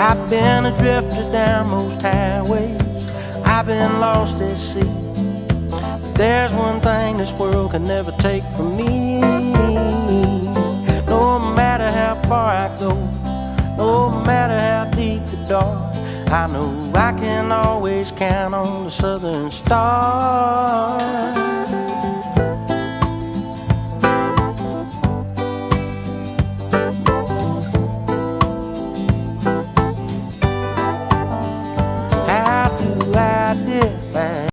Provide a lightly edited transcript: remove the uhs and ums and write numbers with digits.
I've been a drifter down most highways, I've been lost at sea. But there's one thing this world can never take from me. No matter how far I go, no matter how deep the dark, I know I can always count on the Southern Star.